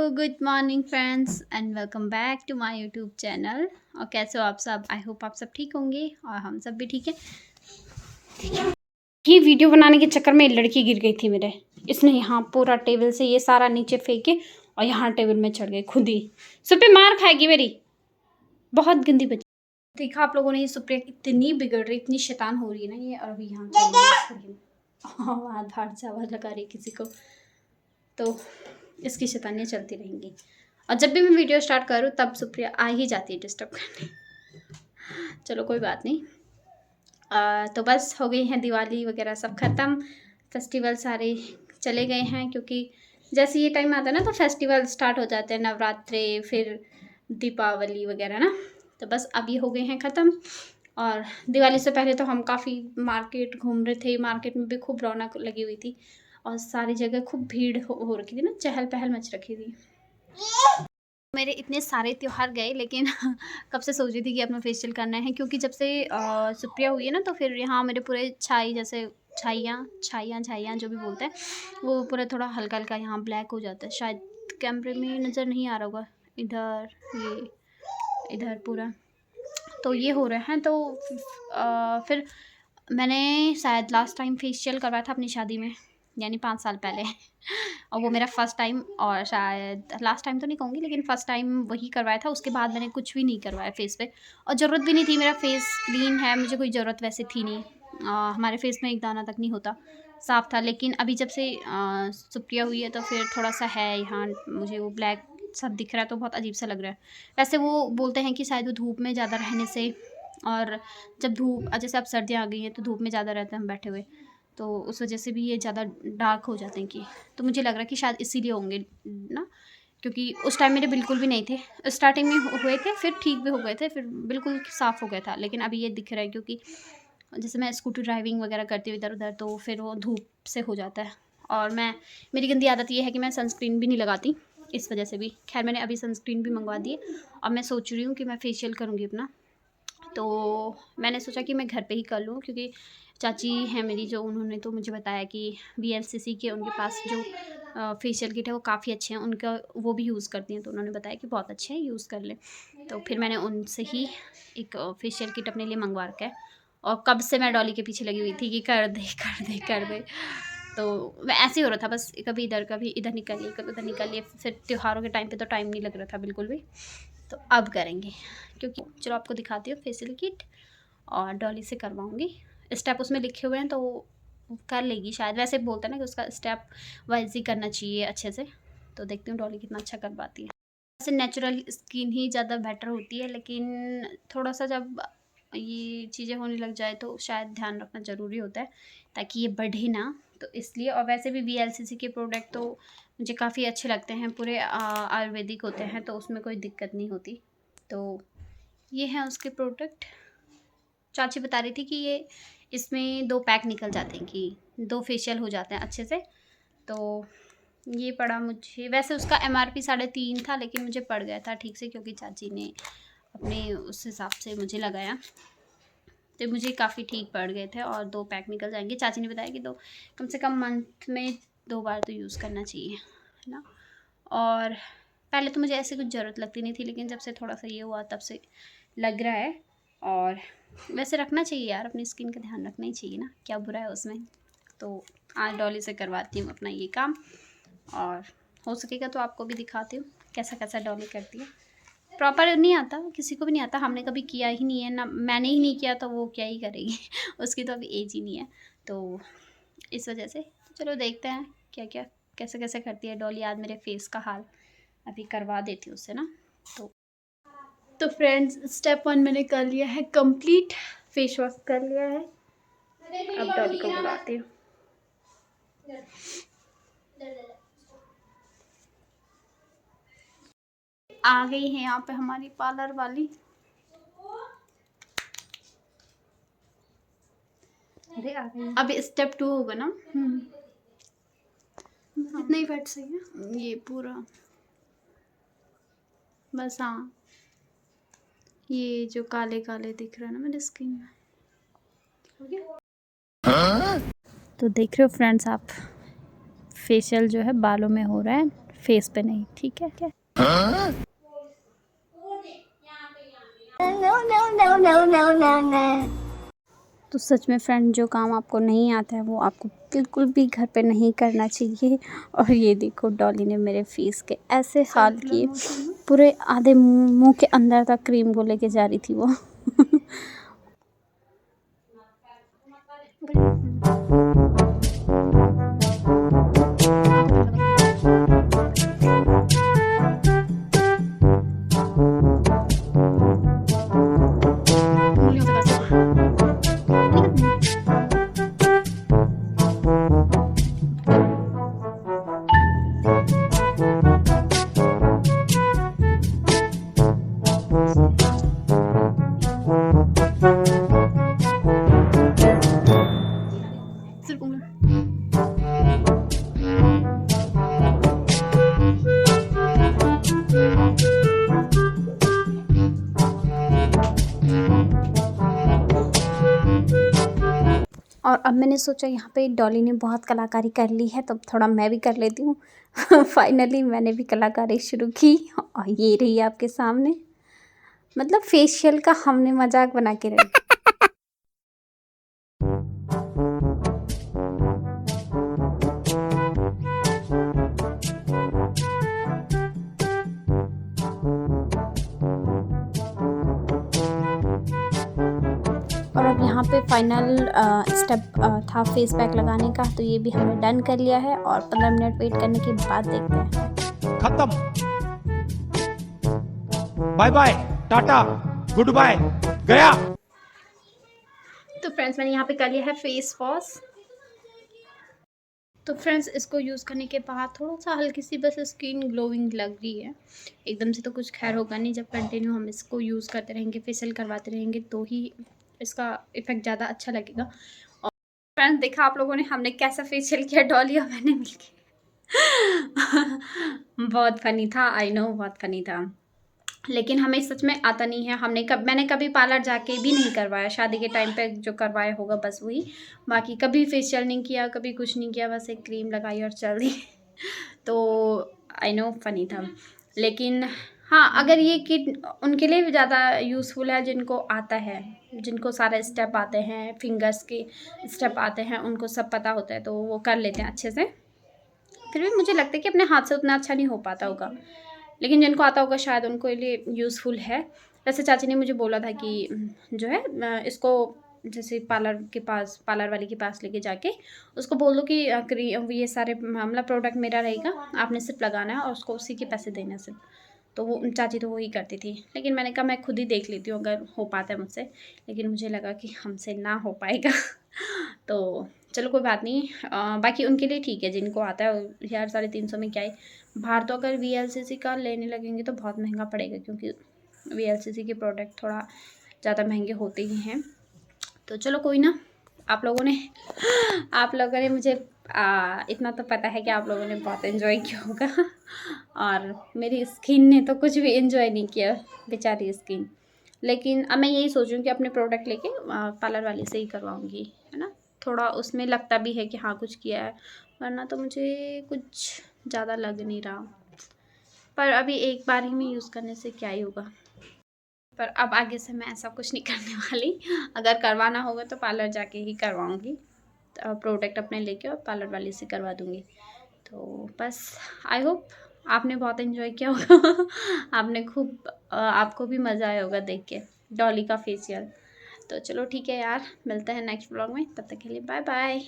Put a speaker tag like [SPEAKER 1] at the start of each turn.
[SPEAKER 1] Good morning friends and welcome back to my YouTube channel. और कैसे हो आप सब? आई होप आप सब ठीक होंगे और हम सब भी ठीक है। ये वीडियो बनाने के चक्कर में लड़की गिर गई थी मेरे। इसने यहाँ पूरा टेबल से ये सारा नीचे फेंके और यहाँ टेबल में चढ़ गई खुद ही। सुप्रिया मार खाएगी मेरी, बहुत गंदी बच्ची। देखा आप लोगों ने, ये सुप्रिया इतनी बिगड़ रही, इतनी शैतान हो रही है ना ये। और अभी यहाँ वहाँ धाड़ से आवाज़ लगा रही किसी को, तो इसकी शैतानियाँ चलती रहेंगी। और जब भी मैं वीडियो स्टार्ट करूँ तब सुप्रिया आ ही जाती है डिस्टर्ब करने। चलो कोई बात नहीं। तो बस हो गई हैं दिवाली वगैरह सब ख़त्म, फेस्टिवल सारे चले गए हैं, क्योंकि जैसे ये टाइम आता है ना तो फेस्टिवल स्टार्ट हो जाते हैं, नवरात्रे फिर दीपावली वगैरह ना। तो बस अब ये हो गए हैं ख़त्म। और दिवाली से पहले तो हम काफ़ी मार्केट घूम रहे थे, मार्केट में भी खूब रौनक लगी हुई थी और सारी जगह खूब भीड़ हो रखी थी ना, चहल पहल मच रखी थी। मेरे इतने सारे त्यौहार गए, लेकिन कब से सोच रही थी कि अपना फेशियल करना है, क्योंकि जब से सुप्रिया हुई है ना तो फिर यहाँ मेरे पूरे छाई जैसे छाइयाँ जो भी बोलते हैं वो पूरा थोड़ा हल्का हल्का यहाँ ब्लैक हो जाता है। शायद कैमरे में नज़र नहीं आ रहा होगा, इधर ये इधर पूरा तो ये हो रहे हैं। तो फिर मैंने शायद लास्ट टाइम फेशियल करवाया था अपनी शादी में, यानी 5 साल पहले। और वो मेरा फ़र्स्ट टाइम, और शायद लास्ट टाइम तो नहीं कहूँगी लेकिन फ़र्स्ट टाइम वही करवाया था। उसके बाद मैंने कुछ भी नहीं करवाया फेस पे, और ज़रूरत भी नहीं थी। मेरा फेस क्लीन है, मुझे कोई ज़रूरत वैसे थी नहीं। हमारे फेस में एक दाना तक नहीं होता, साफ़ था। लेकिन अभी जब से सुप्रिया हुई है तो फिर थोड़ा सा है यहाँ मुझे वो ब्लैक सब दिख रहा है, तो बहुत अजीब सा लग रहा है। वैसे वो बोलते हैं कि शायद वो धूप में ज़्यादा रहने से, और जब धूप जैसे अब सर्दियाँ आ गई हैं तो धूप में ज़्यादा रहते हैं हम बैठे हुए, तो उस वजह से भी ये ज़्यादा डार्क हो जाते हैं कि, तो मुझे लग रहा है कि शायद इसीलिए होंगे ना, क्योंकि उस टाइम मेरे बिल्कुल भी नहीं थे। स्टार्टिंग में हुए थे, फिर ठीक भी हो गए थे, फिर बिल्कुल साफ़ हो गया था। लेकिन अभी ये दिख रहा है क्योंकि जैसे मैं स्कूटी ड्राइविंग वगैरह करती हूँ इधर उधर, तो फिर वो धूप से हो जाता है। और मेरी गंदी आदत ये है कि मैं सनस्क्रीन भी नहीं लगाती, इस वजह से भी। खैर मैंने अभी सनस्क्रीन भी मंगवा दी है और मैं सोच रही हूँ कि मैं फेशियल करूँगी अपना। तो मैंने सोचा कि मैं घर पे ही कर लूँ, क्योंकि चाची हैं मेरी जो, उन्होंने तो मुझे बताया कि वीएलसीसी के उनके पास जो फेशियल किट है वो काफ़ी अच्छे हैं, उनका वो भी यूज़ करती हैं, तो उन्होंने बताया कि बहुत अच्छे हैं, यूज़ कर लें। तो फिर मैंने उनसे ही एक फेशियल किट अपने लिए मंगवा रखा है। और कब से मैं डॉली के पीछे लगी हुई थी कि कर दे कर दे कर दे। तो वह ऐसे ही हो रहा था बस, कभी इधर निकलिए कभी उधर निकलिए। फिर त्योहारों के टाइम पे तो टाइम नहीं लग रहा था बिल्कुल भी। तो अब करेंगे, क्योंकि चलो आपको दिखाती हूँ फेशियल किट, और डॉली से करवाऊँगी। स्टेप उसमें लिखे हुए हैं तो कर लेगी शायद। वैसे बोलते हैं ना कि उसका स्टेप वाइज ही करना चाहिए अच्छे से। तो देखती हूँ डॉली कितना अच्छा कर पाती है। वैसे नेचुरल स्किन ही ज़्यादा बेटर होती है, लेकिन थोड़ा सा जब ये चीज़ें होने लग जाए तो शायद ध्यान रखना ज़रूरी होता है ताकि ये बढ़े ना, तो इसलिए। और वैसे भी वीएलसीसी के प्रोडक्ट तो मुझे काफ़ी अच्छे लगते हैं, पूरे आयुर्वेदिक होते हैं, तो उसमें कोई दिक्कत नहीं होती। तो ये हैं उसके प्रोडक्ट। चाची बता रही थी कि ये इसमें 2 पैक निकल जाते हैं, कि 2 फेशियल हो जाते हैं अच्छे से। तो ये पड़ा मुझे, वैसे उसका एमआरपी 3.5 था, लेकिन मुझे पड़ गया था ठीक से, क्योंकि चाची ने अपने उस हिसाब से मुझे लगाया, तो मुझे काफ़ी ठीक पड़ गए थे। और 2 पैक निकल जाएंगे। चाची ने बताया कि 2 कम से कम मंथ में 2 बार तो यूज़ करना चाहिए, है ना। और पहले तो मुझे ऐसे कुछ ज़रूरत लगती नहीं थी, लेकिन जब से थोड़ा सा ये हुआ तब से लग रहा है। और वैसे रखना चाहिए यार, अपनी स्किन का ध्यान रखना ही चाहिए ना, क्या बुरा है उसमें। तो आज डॉली से करवाती हूँ अपना ये काम, और हो सकेगा तो आपको भी दिखाती हूँ कैसा कैसा डॉली करती है। प्रॉपर नहीं आता, किसी को भी नहीं आता, हमने कभी किया ही नहीं है ना, मैंने ही नहीं किया तो वो क्या ही करेगी। उसकी तो अभी एज ही नहीं है, तो इस वजह से। तो चलो देखते हैं क्या क्या कैसे कैसे करती है डॉली। आज मेरे फेस का हाल अभी करवा देती हूँ उससे ना। तो फ्रेंड्स, स्टेप 1 मैंने कर लिया है कंप्लीट, फेस वॉश कर लिया है। अब डॉली को बुलाती हूँ। आ गई है यहाँ पे हमारी पार्लर वाली। अरे आ गई। अब स्टेप 2 होगा ना। इतना ही फैट सही है ये पूरा, बस। हाँ, ये जो काले काले दिख रहा है ना मेरी स्किन में, हो गया। तो देख रहे हो फ्रेंड्स आप, फेशियल जो है बालों में हो रहा है, फेस पे नहीं, ठीक है क्या? तो सच में फ्रेंड, जो काम आपको नहीं आता है वो आपको बिल्कुल भी घर पे नहीं करना चाहिए। और ये देखो डॉली ने मेरे फेस के ऐसे हाल किए, पूरे आधे मुंह के अंदर तक क्रीम को लेके जा रही थी वो। और अब मैंने सोचा यहाँ पे डॉली ने बहुत कलाकारी कर ली है तो थोड़ा मैं भी कर लेती हूँ। फाइनली मैंने भी कलाकारी शुरू की और ये रही आपके सामने। मतलब फेशियल का हमने मजाक बना के रखा। और अब यहाँ पे फाइनल स्टेप था फेस पैक लगाने का, तो ये भी हमने डन कर लिया है और 15 मिनट वेट करने के बाद देखते हैं।
[SPEAKER 2] खत्म, bye bye, tata, good bye, गया।
[SPEAKER 1] तो फ्रेंड्स मैंने यहाँ पे कर लिया है फेस वॉश। तो फ्रेंड्स इसको यूज़ करने के बाद थोड़ा सा हल्की सी बस स्किन ग्लोइंग लग रही है। एकदम से तो कुछ खैर होगा नहीं, जब कंटिन्यू हम इसको यूज़ करते रहेंगे, फेशियल करवाते रहेंगे तो ही इसका इफ़ेक्ट ज़्यादा अच्छा लगेगा। और फ्रेंड्स देखा आप लोगों ने हमने कैसा फेशियल किया डॉली और मैंने मिलके। बहुत फनी था, आई नो बहुत फनी था, लेकिन हमें सच में आता नहीं है। मैंने कभी पार्लर जाके भी नहीं करवाया, शादी के टाइम पे जो करवाया होगा बस वही, बाकी कभी फेशियल नहीं किया, कभी कुछ नहीं किया, बस एक क्रीम लगाई और चल दी। तो आई नो फनी था, लेकिन हाँ अगर ये किट उनके लिए भी ज़्यादा यूज़फुल है जिनको आता है, जिनको सारे स्टेप आते हैं, फिंगर्स के स्टेप आते हैं, उनको सब पता होता है तो वो कर लेते हैं अच्छे से। फिर भी मुझे लगता है कि अपने हाथ से उतना अच्छा नहीं हो पाता होगा, लेकिन जिनको आता होगा शायद उनको लिए यूज़फुल है। वैसे चाची ने मुझे बोला था कि जो है इसको जैसे पार्लर वाली के पास लेके जाके उसको बोल दो कि ये सारे मतलब प्रोडक्ट मेरा रहेगा, आपने सिर्फ लगाना है और उसको उसी के पैसे देना सिर्फ। तो वो चाची तो वही करती थी, लेकिन मैंने कहा मैं खुद ही देख लेती हूँ अगर हो पाता है मुझसे, लेकिन मुझे लगा कि हमसे ना हो पाएगा। तो चलो कोई बात नहीं, बाकी उनके लिए ठीक है जिनको आता है यार। 350 में क्या है बाहर, तो अगर VLCC का लेने लगेंगे तो बहुत महंगा पड़ेगा, क्योंकि VLCC के प्रोडक्ट थोड़ा ज़्यादा महंगे होते ही हैं। तो चलो कोई ना, आप लोगों ने मुझे इतना तो पता है कि आप लोगों ने बहुत एंजॉय किया होगा। और मेरी स्किन ने तो कुछ भी एंजॉय नहीं किया, बेचारी स्किन। लेकिन अब मैं यही सोच रही हूँ कि अपने प्रोडक्ट लेके पार्लर वाले से ही करवाऊँगी, है ना। थोड़ा उसमें लगता भी है कि हाँ कुछ किया है, वरना तो मुझे कुछ ज़्यादा लग नहीं रहा। पर अभी एक बार ही में यूज़ करने से क्या ही होगा। पर अब आगे से मैं ऐसा कुछ नहीं करने वाली, अगर करवाना होगा तो पार्लर जाके ही करवाऊँगी, प्रोडक्ट अपने लेके और पार्लर वाली से करवा दूँगी। तो बस आई होप आपने बहुत एंजॉय किया होगा। आपने खूब आपको भी मज़ा आया होगा देख के डॉली का फेशियल। तो चलो ठीक है यार, मिलते हैं नेक्स्ट व्लॉग में, तब तक के लिए बाय बाय।